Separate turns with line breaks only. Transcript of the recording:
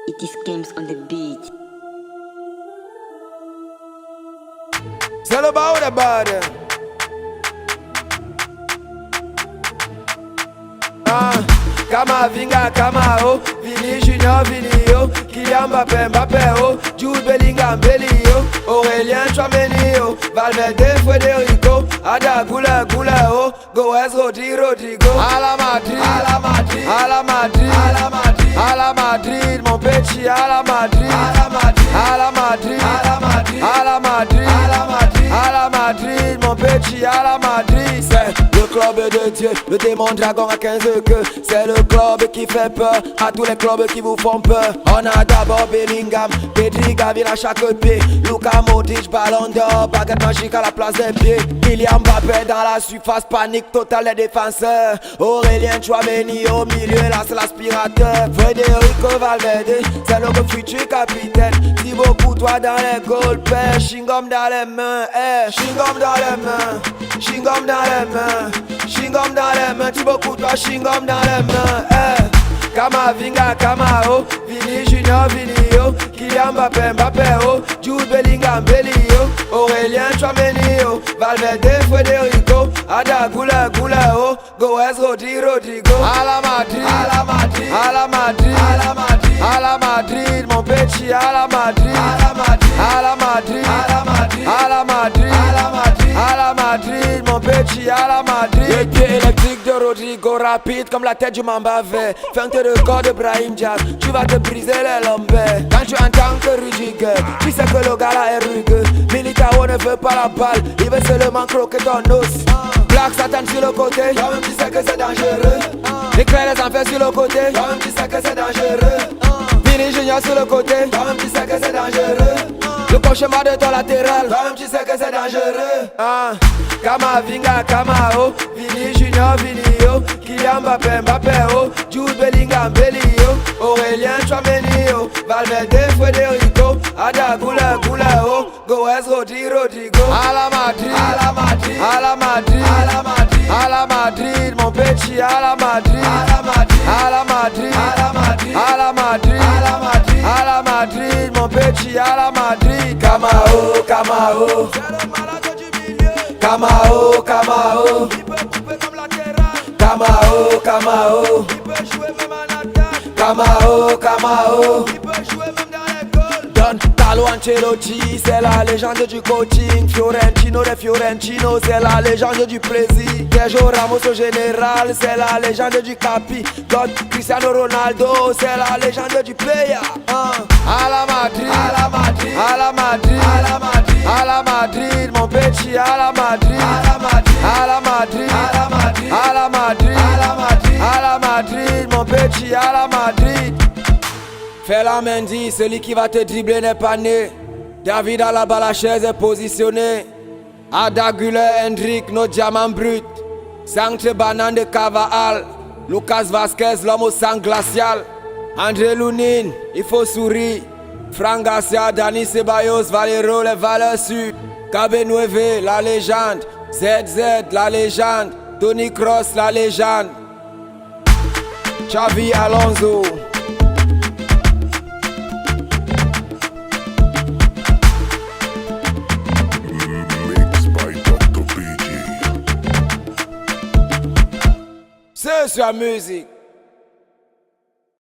It is games on the beat.
C'est le bas ou le bad? Kama Vinga, Kama O, Vini Junior, Vini O, Kylian Mbappé, Mbappé O, Jude Bellingham, Belly O, Aurélien Tchouameni O, Valverde, Federico, Ada Gula, Gula O, Goes, Rodri, Rodrigo, à la Madrid, à la Madrid, à la Madrid, à la Madrid, à la Madrid, mon petit, à la Madrid, à la Madrid, à la Madrid, à la Madrid, à la Madrid, à la Madrid, à la Madrid, mon petit, à la Madrid. C'est le club de Dieu, le démon dragon à 15 queues. C'est le club qui fait peur à tous les clubs qui vous font peur. On a d'abord Bellingham, Pedri, Gavin à chaque pied, Luka Modric, Ballon d'Or, baguette magique à la place des pieds. Kylian Mbappé dans la surface, panique totale des défenseurs. Aurélien Tchouameni au milieu, là c'est l'aspirateur. Federico Valverde, c'est notre futur capitaine. Thibaut Courtois dans les goals, père, chewing-gum dans les mains, chewing-gum dans les mains, chewing-gum dans les mains, chewing-gum dans les mains, Thibaut Courtois, chewing-gum dans les mains, Kama Vinga, Kama O, Vini Junior, Vini O, Kylian Mbappé, Mbappé O, Jude Bellingham, Belly O, Aurélien Tchouameni O, Valverde, Federico, Ada Gula, Gula O, Goes, Rodri, Rodrigo, à la Madrid, à la Madrid, à la Madrid, à la Madrid, à la Madrid, mon petit, à la Madrid, à la Madrid, à la Madrid, à la Madrid, à la Madrid, à la Madrid, à la Madrid, mon petit, à la Madrid. Le pied électrique de Rodrigo, rapide comme la tête du Mamba vert. Feinte de corps de Brahim Diaz, tu vas te briser les lombaires. Quand tu entends que Rudiger, tu sais que le gars là est rugueux. Militao ne veut pas la balle, il veut seulement croquer ton os. Black Satan sur le côté, toi-même tu sais que c'est dangereux. L'éclair les enfers sur le côté, toi-même tu sais que c'est dangereux. Vini Junior sur le côté, toi-même tu sais que c'est dangereux. Le cauchemar de ton latéral, toi-même tu sais que c'est dangereux. Kama Vinga, Kama O, Vini Junior, Vini O, Kylian Mbappé, Mbappé O, Jude Bellingham, Belly O, Aurélien Tchouameni O, Valverde, Federico, Ada Gula, Gula O, Goes, Rodri, Rodrigo, à la Madrid, à la Madrid, à la Madrid, à la Madrid, à la Madrid, mon petit, à la Madrid, à la Madrid, à la Madrid, à la Madrid, à la Madrid, à la Madrid, à la Madrid, mon petit, à la Madrid. Kama O, Kama O, Kama O, Kama O, il peut couper comme latéral. Kama O, Kama O, il peut jouer même en attaque. Kama O, Kama O, il peut jouer même dans les goals. Don Carlo Ancelotti, c'est la légende du coaching. Fiorentino de Fiorentino, c'est la légende du plaisir. Sergio Ramos au général, c'est la légende du capi. Don Cristiano Ronaldo, c'est la légende du player. À la Madrid, à la Madrid, à la Madrid, à la Madrid, à la Madrid, mon petit, à la Madrid, à la Madrid, à la Madrid, à la Madrid, à la Madrid, à la Madrid, à la Madrid, mon petit, à la Madrid. Fais la Mendy, celui qui va te dribbler n'est pas né. David à la balle, la chaise est positionnée. Ada Gula, Hendrick, nos diamants bruts. Sancte Banane de Cavall, Lucas Vasquez, l'homme au sang glacial. André Lounine, il faut sourire. Franck Garcia, Dani Ceballos, Valero, les valeurs sûres. Cabe Nueve, la légende. ZZ, la légende. Tony Kroos, la légende. Xavi Alonso.
Mixed by Dr. PG.
C'est sa musique.